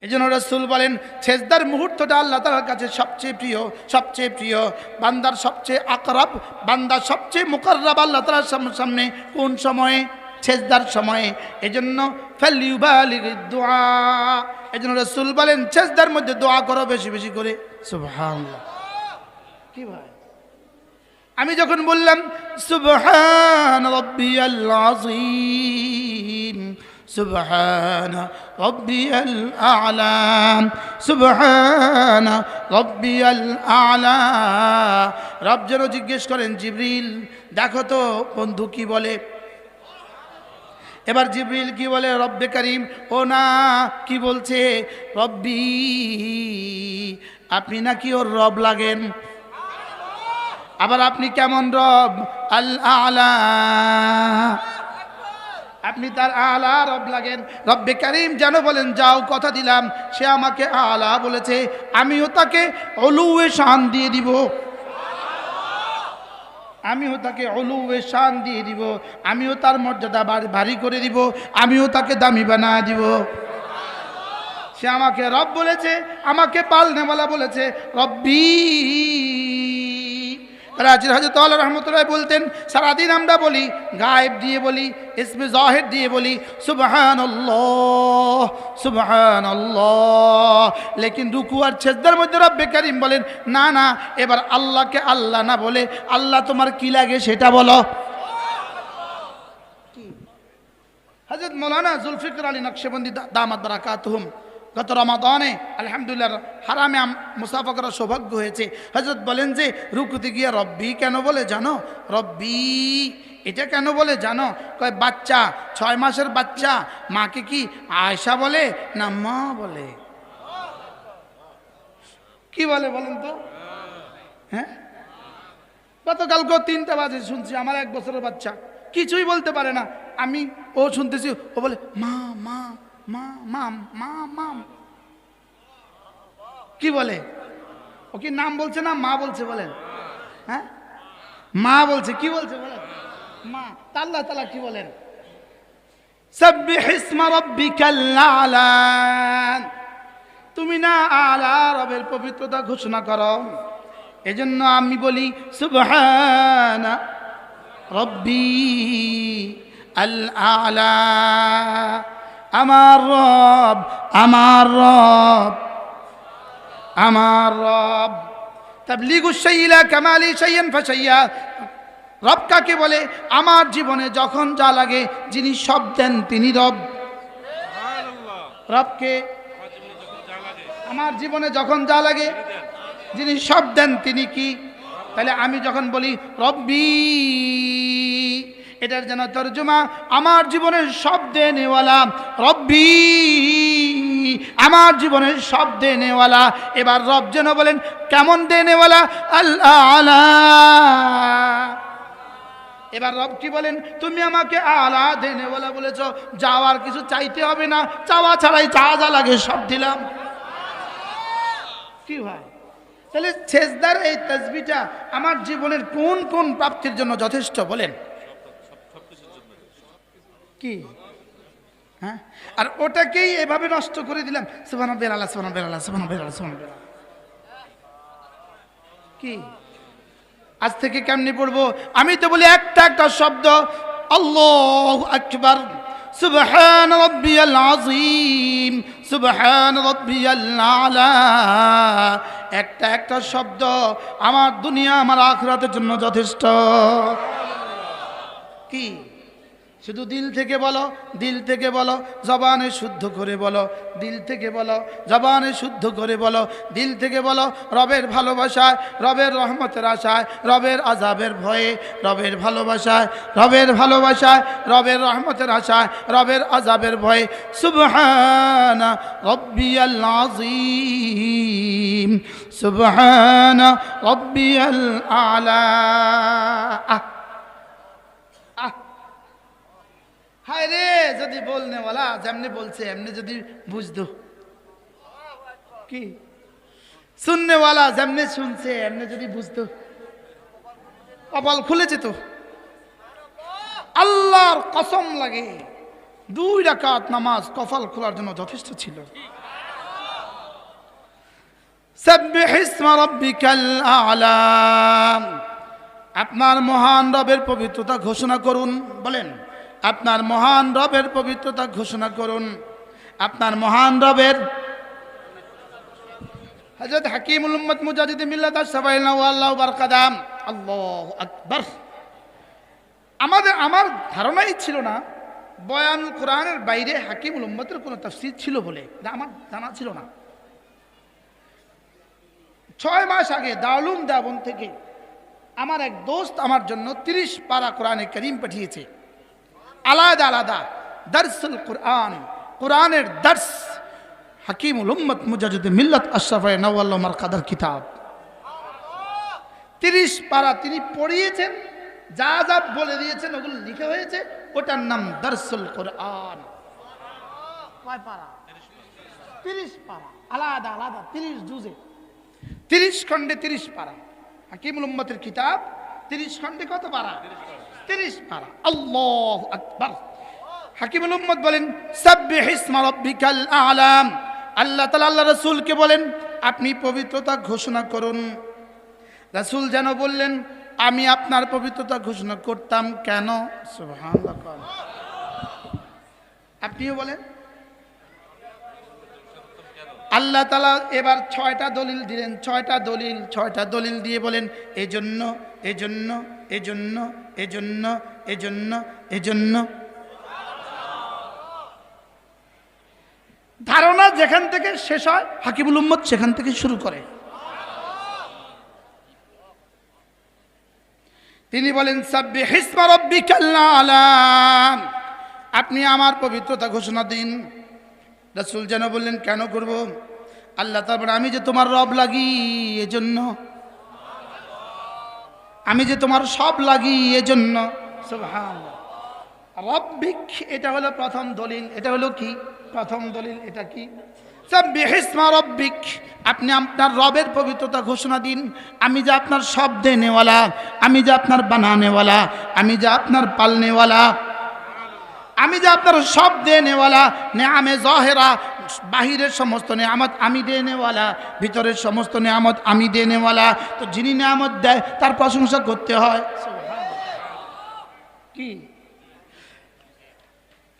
এজন্য রাসূল বলেন সেজদার মুহূর্তটা আল্লাহ তাআলার কাছে সবচেয়ে প্রিয় বান্দার সবচেয়ে আকরাব, বান্দার সবচেয়ে মুকাররাব আল্লাহ তাআলার সামনে কোন সময়ে? সেজদার সময়ে। এজন্য ফালিউবালিগিদ দুআ, এজন্য রাসূল বলেন সেজদার মধ্যে দোয়া করো বেশি বেশি করে। সুবহানাল্লাহ। কি ভাই, আমি যখন বললাম সুবহান রাব্বিয়াল আযীম, সুবহান রাব্বিয়াল আ'লা, সুবহান রাব্বিয়াল আ'লা, রব যেন জিজ্ঞেস করেন জিবরিল দেখো তো বন্ধু কি বলে। এবার জিবরিল কি বলে? রব্বে কারীম। ও না, কি বলছে? রব্বি, আপনি নাকি ওর রব লাগেন। আবার আপনি কেমন রব? আল আ'লা, আপনি তার আলা রব লাগেন। রব্বে কারীম যেন বলেন যাও, কথা দিলাম সে আমাকে আলা বলেছে, আমিও তাকে উলুয়ে শান দিয়ে দিব, আমিও তাকে উলুয়ে শান দিয়ে দিব, আমিও তার মর্যাদা ভারী করে দিব, আমিও তাকে দামি বানায় দিব। সে আমাকে রব বলেছে, আমাকে পালনেওয়ালা বলেছে। রব্বি। রাজির হযরত আল্লাহ রাহমাতুল্লাহ বলতেন সারাদিন আমরা বলি, গায়েব দিয়ে বলি, ইসমে জাহির দিয়ে বলি সুবহানাল্লাহ সুবহানাল্লাহ, লেকিন রুকু আর সিজদার মধ্যে রব্বে কারীম বলেন না না, এবার আল্লাহকে আল্লাহ না বলে আল্লাহ তোমার কি লাগে সেটা বলো। হযরত মাওলানা জুলফিকার আলী নকশবন্দি দামাত বারাকাতুহুম গত রমাদানে আলহামদুলিল্লাহ হারামে মুসাফা করার সৌভাগ্য হয়েছে। হযরত বলেন যে রুকুতে গিয়ে রব্বি কেন বলে জানো? রব্বি এটা কেন বলে জানো? কয় বাচ্চা 6 মাসের বাচ্চা মাকে কি আয়েশা বলে না মা বলে? কি বলে বলেন তো? হ্যাঁ, গতকালকে 3টা বাজে শুনছি আমার 1 বছরের বাচ্চা কিছুই বলতে পারে না, আমি ও শুনতেছি ও বলে মা মা মা মাম মা মাম। কি বলে? ও কি নাম বলছে না মা বলছে বলেন? হ্যাঁ, মা বলছে। কি বলছে বলেন? মা। আল্লাহ তাআলা কি বলেন? সাব্বিহ ইসমা রাব্বিকাল আ'লা, তুমি না আলা রবের পবিত্রতা ঘোষণা করো। এজন্য আমি বলি সুবহানা রাব্বি আল আ'লা, আমার রব আমার রব আমার রব। তাবলীগুশ শাইই ইলা কামালি শাইয়ান ফাশাইয়া, রব কাকে বলে? আমার জীবনে যখন যা লাগে যিনি সব দেন তিনি রব। রবকে আমার জীবনে যখন যা লাগে যিনি সব দেন তিনি কি? তাহলে আমি যখন বলি রব্বি, এটার যেন তরজমা আমার জীবনের সব দেনেওয়ালা রব্বি, আমার জীবনের সব দেনেওয়ালা। এবার রব যেন বলেন কেমন দেনেওয়ালা? আল্লাহ। এবার রব কি বলেন? তুমি আমাকে আলা দেনেওয়ালা বলেছ, যাওয়ার কিছু চাইতে হবে না, চাওয়া ছাড়াই যা যা লাগে সব দিলাম। কি ভাই, তাহলে সেজদার এই তাসবিহটা আমার জীবনের কোন কোন প্রাপ্তির জন্য যথেষ্ট বলেন? কি হ্যাঁ, আর ওটাকেই এভাবে নষ্ট করে দিলাম সুবহানাল্লাহ সুবহানাল্লাহ সুবহানাল্লাহ সুবহানাল্লাহ। কি আজ থেকে কেমনি পড়বো? আমি তো বলি একটা একটা শব্দ আল্লাহু আকবার, সুবহান রাব্বিয়াল আযীম, সুবহান রাব্বিয়াল আ'লা। একটা একটা শব্দ আমার দুনিয়া আমার আখিরাতের জন্য যথেষ্ট। কি শুধু দিল থেকে বলো, দিল থেকে বলো, জবানে শুদ্ধ করে বলো, দিল থেকে বলো, জবানে শুদ্ধ করে বলো, দিল থেকে বলো রবের ভালোবাসায়, রবের রহমতের আশায়, রবের আযাবের ভয়ে, রবের ভালোবাসায়, রবের ভালোবাসায়, রবের রহমতের আশায়, রবের আযাবের ভয়ে। সুবহানা রাব্বিয়াল আযীম, সুবহানা রাব্বিয়াল আ'লা। হায় রে, যদি বলনেওয়ালা যেমনি বলছে এমনি যদি বুঝতো, কি শুননেওয়ালা যেমনি শুনছে এমনি যদি বুঝতো, কপাল খুলে যেত। আল্লাহর কসম লাগে 2 রাকাত নামাজ কপাল খোলার জন্য যথেষ্ট ছিল। সাব্বিহ ইসমা রাব্বিকাল আ'লা। আপনার মহান রবের পবিত্রতা ঘোষণা করুন। বলেন, আপনার মহান রবের পবিত্রতা ঘোষণা করুন। আপনার মহান রবের। হযরত হাকিমুল উম্মত মুজাদ্দিদ মিল্লাত আশ-শাফাঈ ওয়াল্লাহু বারকাদাম। আল্লাহু আকবার। আমার ধারণাই ছিল না বয়ানুল কোরআনের বাইরে হাকিমুল উম্মতের কোনো তাফসীর ছিল বলে, আমার জানা ছিল না। 6 মাস আগে দারুল দেওবন থেকে আমার এক দোস্ত আমার জন্য 30 পারা কোরআনে কারীম পাঠিয়েছে। আলাদা আলাদা দারসুল কোরআন, কোরআনের দার্স, হাকিমুল উম্মত মুজাদ্দিদ মিল্লাত আশ-শাফাঈ ওয়াল্লাহু বারকাদার কিতাব। 30 পারা তিনি পড়িয়েছেন, যা যা বলে দিয়েছেন ওগুলো লিখে হয়েছে, ওটার নাম দারসুল কোরআন। কয় পারা? 30 পারা, আলাদা আলাদা 30 জুজে, 30 খণ্ডে 30 পারা। হাকিমুল উম্মতের কিতাব 30 খণ্ডে কত পারা? 30 পারা। আল্লাহু আকবার। হাকিমুল উম্মত বলেন সাব্বিহ ইসমা রাব্বিকাল আ'লা। আল্লাহ তাআলা আল্লাহ রাসূলকে বলেন আপনি পবিত্রতা ঘোষণা করুন। রাসূল যেন বললেন আমি আপনার পবিত্রতা ঘোষণা করতাম কেন? সুবহানাল্লাহ। আপনিও বলেন। আল্লাহ তাআলা এবার 6টা দলিল দিলেন, 6টা দলিল দিয়ে বলেন এজন্য এজন্য এজন্য এজন্য এজন্য এজন্য। ধারণা যেখান থেকে শেষ হয় হাকিমুল উম্মত সেখান থেকে শুরু করে। তিনি বলেন সাব্বিহ ইসমা রাব্বিকাল আ'লা, আপনি আমার পবিত্রতা ঘোষণা দিন। রাসূল যেন বললেন কেন করব? আল্লাহ তাআলা আমি যে তোমার রব লাগি এজন্য, আমি যে তোমার সব লাগি এজন্য। সুবহানাল্লাহ। রব্বিক এটা হলো প্রথম দলিল। এটা হলো কি প্রথম দলিল? এটা কি? সাব্বিহ ইসমা রাব্বিক, আপনি আপনার রবের পবিত্রতা ঘোষণা দিন। আমি যে আপনার সব দেনেওয়ালা, আমি যে আপনার বানানেওয়ালা, আমি যে আপনার পালনেওয়ালা, আমি যে আপনার সব দেনেওয়ালা। নেয়ামে জাহেরা, বাহিরের সমস্ত নেয়ামত আমি দেনেওয়ালা, ভিতরের সমস্ত নেয়ামত আমি দেনেওয়ালা। তো যিনি নেয়ামত দেয় তার প্রশংসা করতে হয়। কি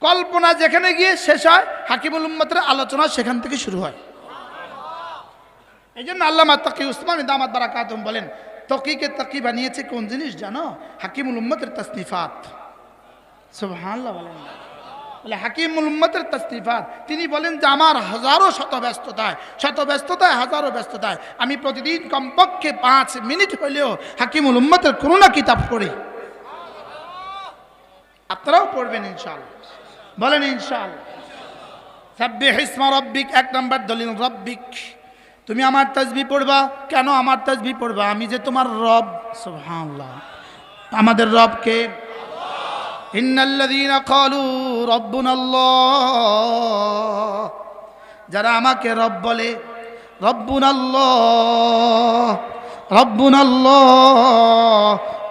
কল্পনা যেখানে গিয়ে শেষ হয় হাকিমুল উম্মতের আলোচনা সেখান থেকে শুরু হয়। এই জন্য আল্লামা তাকি উসমানী দামাত বারাকাতুহুম বলেন তকিকে তাকি বানিয়েছে কোন জিনিস জানো? হাকিমুল উম্মতের তাসনিফাত। সুবহানাল্লাহ বলেন। বলে হাকিমুল উম্মতের তাসনিফাত। তিনি বলেন যে আমার হাজারো শত ব্যস্ততায় হাজারো ব্যস্ততায় আমি প্রতিদিন কমপক্ষে 5 মিনিট হলেও হাকিমুল উম্মতের কোনো না কিতাব পড়ি। আপনারাও পড়বেন ইনশাআল্লাহ। বলেন ইনশাআল্লাহ। সাব্বিহ ইসমা রাব্বিক, 1 নম্বর দলিল রাব্বিক। তুমি আমার তাসবিহ পড়বা কেন? আমার তাসবিহ পড়বা আমি যে তোমার রব। সুবহানাল্লাহ। আমাদের রব কে? ইন্নাল্লাযীনা ক্বালু রাব্বুনাল্লাহ, যারা আমাকে রব বলে, রাব্বুনাল্লাহ রাব্বুনাল্লাহ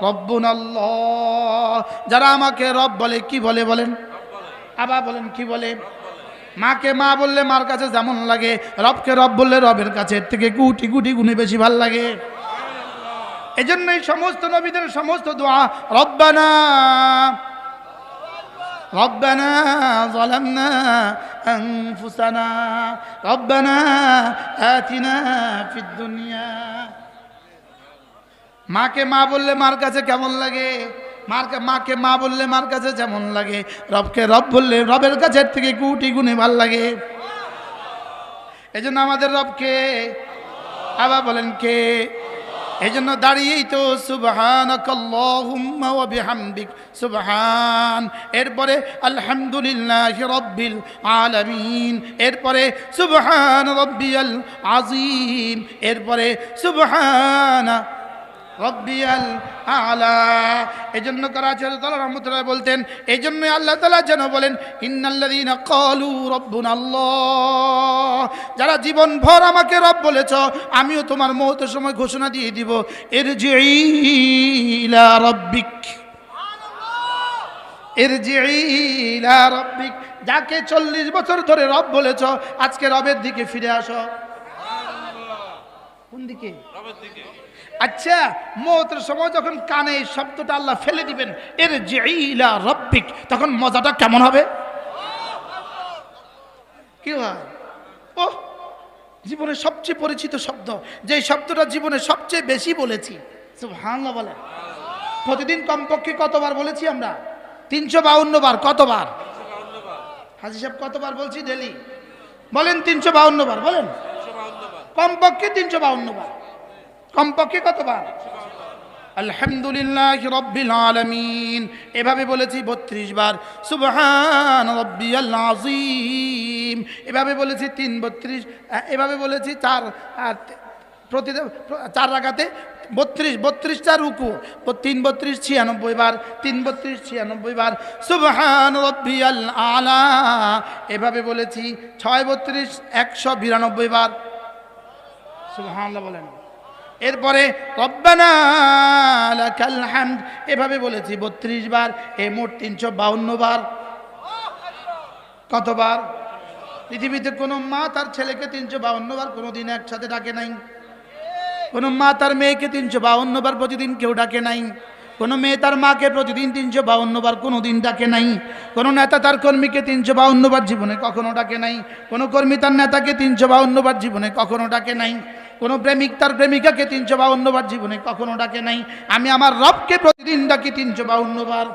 রাব্বুনাল্লাহ, যারা আমাকে রব বলে কি বলে? বলেন আবার বলেন কি বলে? মাকে মা বললে মার কাছে যেমন লাগে, রবকে রব বললে রবের কাছে থেকে কোটি কোটি গুণে বেশি ভাল লাগে। এজন্যই সমস্ত নবীদের সমস্ত দোয়া রব্বানা রব্বানা যালামনা আনফুসানা রব্বানা আতিনা ফিদ দুনিয়া। মাকে মা বললে মার কাছে কেমন লাগে? মাকে মা বললে মার কাছে যেমন লাগে, রবকে রব বললে রবের কাছে থেকে কোটি গুণে ভাল লাগে। এজন্য আমাদের রবকে আবার বলেন কে? এজন্য দাঁড়িয়েই তো সুবহানাকাল্লাহুম্মা ওয়া বিহামদিক সুবহান, এরপরে আলহামদুলিল্লাহি রাব্বিল আলামিন, এরপরে সুবহান রাব্বিয়াল আযীম, এরপরে সুবহানা রাব্বিয়াল আ'লা। এজন্য করাচি আল্লাহ রাহমাতুল্লাহ বলতেন, এই জন্য আল্লাহ তাআলা যেন বলেন ইন্নাল্লাযীনা ক্বালু রাব্বুনাল্লাহ, যারা জীবন ভর আমাকে রব বলেছ আমিও তোমার মওতের সময় ঘোষণা দিয়ে দিব ইরজিই ইলা রাব্বিক, ইরজিই ইলা রাব্বিক। যাকে 40 বছর ধরে রব বলেছ আজকে রবের দিকে ফিরে আসো। কোন দিকে? আচ্ছা, মওতের সময় যখন কানে এই শব্দটা আল্লাহ ফেলে দিবেন, ইরজিই ইলা রাব্বিক, তখন মজাটা কেমন হবে? কি হয়? ও জীবনের সবচেয়ে পরিচিত শব্দ, যে শব্দটা জীবনে সবচেয়ে বেশি বলেছি, সুবহানাল্লাহ বলে। প্রতিদিন কমপক্ষে কতবার বলেছি আমরা? 352 বার। কতবার হাজী সাহেব কতবার বলছি ডেলি? বলেন 352 বার বলেন। কমপক্ষে 352 বার। কমপক্ষে কতবার? আলহামদুলিল্লাহি রাব্বিল আলামিন এভাবে বলেছি 32 বার। সুবহান রাব্বিয়াল আযীম এভাবে বলেছি 32, এভাবে বলেছি 4 রাকাতে 32টা রুকু, 3 32 96 বার, 3 32 96 বার। সুবহান রাব্বিয়াল আলা এভাবে বলেছি 6 32 192 বার। সুবহানাল্লাহ বলেন। এরপরে রব্বানা লাকাল হামদ এভাবে বলেছি 32 বার। এই মোট 352 বার। কতবার? পৃথিবীতে কোনো মা তার ছেলেকে 352 বার কোনোদিন একসাথে ডাকে নাই। কোনো মা তার মেয়েকে 352 বার প্রতিদিন কেউ ডাকে নাই। কোনো মেয়ে তার মাকে প্রতিদিন 352 বার কোনোদিন ডাকে নাই। কোনো নেতা তার কর্মীকে 352 বার জীবনে কখনো ডাকে নাই। কোনো কর্মী তার নেতাকে 352 বার জীবনে কখনো ডাকে নাই। কোনো প্রেমিক তার প্রেমিকাকে 352 বার জীবনে কখনো ডাকে নাই। আমি আমার রবকে প্রতিদিন ডাকি 352 বার।